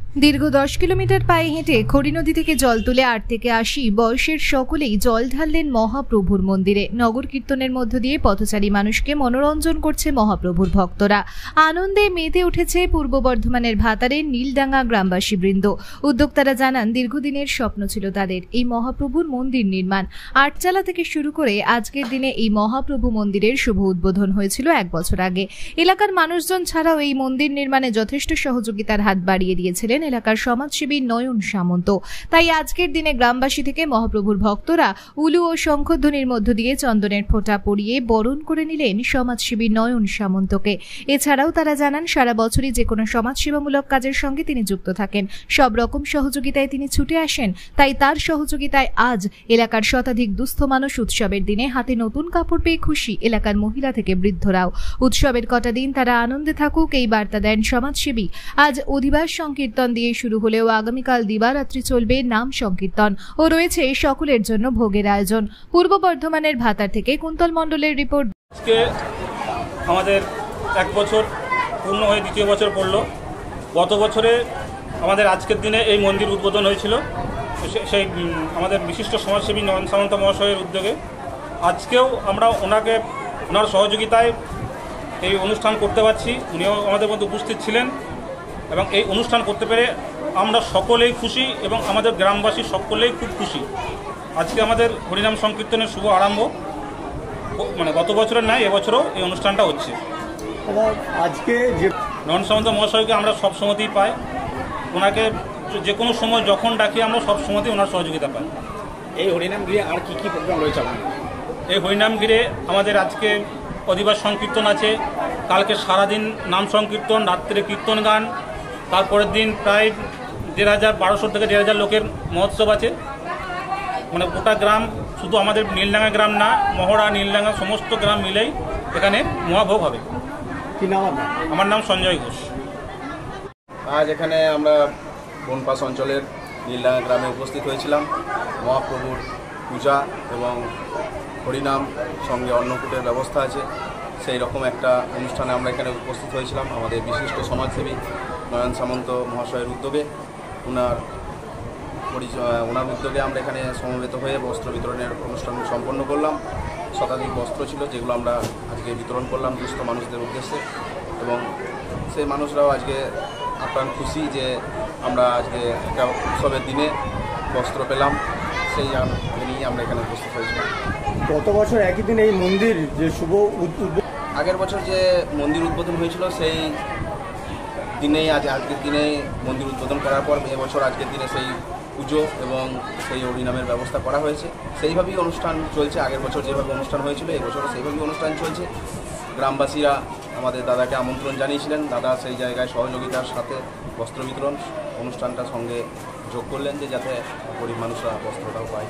দীর্ঘ 10 কিলোমিটার পায়ে হেঁটে খড়ি নদী থেকে জল তুলে 8 থেকে 80 বয়সের সকলেই জল ঢাললেন মহাপ্রভুর মন্দিরে। নগর কীর্তনের মধ্য দিয়ে পথচারী মানুষকে মনোরঞ্জন করছে মহাপ্রভুর ভক্তরা। আনন্দে মেতে উঠেছে পূর্ব বর্ধমানের ভাতারের নীলডাঙ্গা গ্রামবাসী বৃন্দ। উদ্যোক্তারা জানান, দীর্ঘদিনের স্বপ্ন ছিল তাদের এই মহাপ্রভুর মন্দির নির্মাণ। আটচালা থেকে শুরু করে আজকের দিনে এই মহাপ্রভু মন্দিরের শুভ উদ্বোধন হয়েছিল 1 বছর আগে। এলাকার মানুষজন ছাড়াও এই মন্দির নির্মাণে যথেষ্ট সহযোগিতার হাত বাড়িয়ে দিয়েছিলেন এলাকার সমাজসেবী নয়ন সামন্ত। তাই আজকের দিনে গ্রামবাসী থেকে মহাপ্রভুর ভক্তরা উলু ও শঙ্খধ্বনির মধ্য দিয়ে চন্দনের ফোঁটা পরিয়ে বরণ করে নিলেন সমাজসেবী নয়ন সামন্তকে। এছাড়াও তারা জানান, সারা বছরই যে কোনো সমাজসেবামূলক কাজের সঙ্গে তিনি যুক্ত থাকেন। সব রকম সহযোগিতায় তিনি ছুটে আসেন। তাই তার সহযোগিতায় আজ এলাকার শতাধিক দুস্থ মানুষ উৎসবের দিনে হাতে নতুন কাপড় পেয়ে খুশি এলাকার মহিলা থেকে বৃদ্ধরাও। উৎসবের কটা দিন তারা আনন্দে থাকুক এই বার্তা দেন সমাজসেবী। আজ অধিবাস সংকীর্তন দিয়ে শুরু হলেও আগামীকাল দিবারাত্রি চলবে নাম সংকীর্তন ও রয়েছে সকলের জন্য ভোগের আয়োজন। পূর্ব বর্ধমানের ভাতার থেকে কুন্তল মণ্ডলের রিপোর্ট। আজকে আমাদের 1 বছর পূর্ণ হয়ে 2য় বছর পড়ল। গত বছরে আমাদের আজকের দিনে এই মন্দির উদ্বোধন হয়েছিল সেই আমাদের বিশিষ্ট সমাজসেবী নয়ন সামন্ত মহাশয়ের উদ্যোগে। আজকেও আমরা ওনার সহযোগিতায় এই অনুষ্ঠান করতে পারছি। উনিও আমাদের মধ্যে উপস্থিত ছিলেন এবং এই অনুষ্ঠান করতে পেরে আমরা সকলেই খুশি এবং আমাদের গ্রামবাসী সকলেই খুব খুশি। আজকে আমাদের হরিনাম সংকীর্তনের শুভ আরম্ভ, মানে গত বছরের নয়, এবছরও এই অনুষ্ঠানটা হচ্ছে। আজকে যে নয়ন সামন্ত মহাশয়কে আমরা সব সময়তেই পাই। ওনাকে যে কোনো সময় যখন ডাকি আমরা সব সময়তেই ওনার সহযোগিতা পাই। এই হরিনাম ঘিরে আর কি কি প্রোগ্রাম রয়েছে? এই হরিনাম ঘিরে আমাদের আজকে অধিবাস সংকীর্তন আছে, কালকে সারাদিন নাম সংকীর্তন, রাত্রে কীর্তন গান, তারপরের দিন প্রায় 1200 থেকে 1500 লোকের মহোৎসব আছে। মানে গোটা গ্রাম, শুধু আমাদের নীলডাঙ্গা গ্রাম না, মহড়া নীলডাঙ্গা সমস্ত গ্রাম মিলেই এখানে মহাভোগ হবে। কি নাম আপনার? আমার নাম সঞ্জয় ঘোষ। আজ এখানে আমরা বনপাস অঞ্চলের নীলডাঙ্গা গ্রামে উপস্থিত হয়েছিলাম। মহাপ্রভুর পূজা এবং হরিনাম সঙ্গে অন্নকূটের ব্যবস্থা আছে, সেই রকম একটা অনুষ্ঠানে আমরা এখানে উপস্থিত হয়েছিলাম। আমাদের বিশিষ্ট সমাজসেবী নয়ন সামন্ত মহাশয়ের উদ্যোগে, ওনার উদ্যোগে আমরা এখানে সমবেত হয়ে বস্ত্র বিতরণের অনুষ্ঠান সম্পন্ন করলাম। শতাধিক বস্ত্র ছিল যেগুলো আমরা আজকে বিতরণ করলাম দুস্থ মানুষদের উদ্দেশ্যে, এবং সেই মানুষরাও আজকে আপ্রাণ খুশি যে আমরা আজকে একটা উৎসবের দিনে বস্ত্র পেলাম। সেই নিয়েই আমরা এখানে উপস্থিত হয়েছিলাম। গত বছর একই দিন এই মন্দির যে শুভ আগের বছর যে মন্দির উদ্বোধন হয়েছিল সেই দিনেই আজকের দিনে মন্দির উদ্বোধন করার পর এবছর আজকের দিনে সেই পুজো এবং সেই হরিনামের ব্যবস্থা করা হয়েছে। সেইভাবেই অনুষ্ঠান চলছে। আগের বছর যেভাবে অনুষ্ঠান হয়েছিল এই বছরও সেইভাবেই অনুষ্ঠান চলছে। গ্রামবাসীরা আমাদের দাদাকে আমন্ত্রণ জানিয়েছিলেন, দাদা সেই জায়গায় সহযোগিতার সাথে বস্ত্র বিতরণ অনুষ্ঠানটার সঙ্গে যোগ করলেন যে যাতে গরিব মানুষরা বস্ত্রটাও পায়।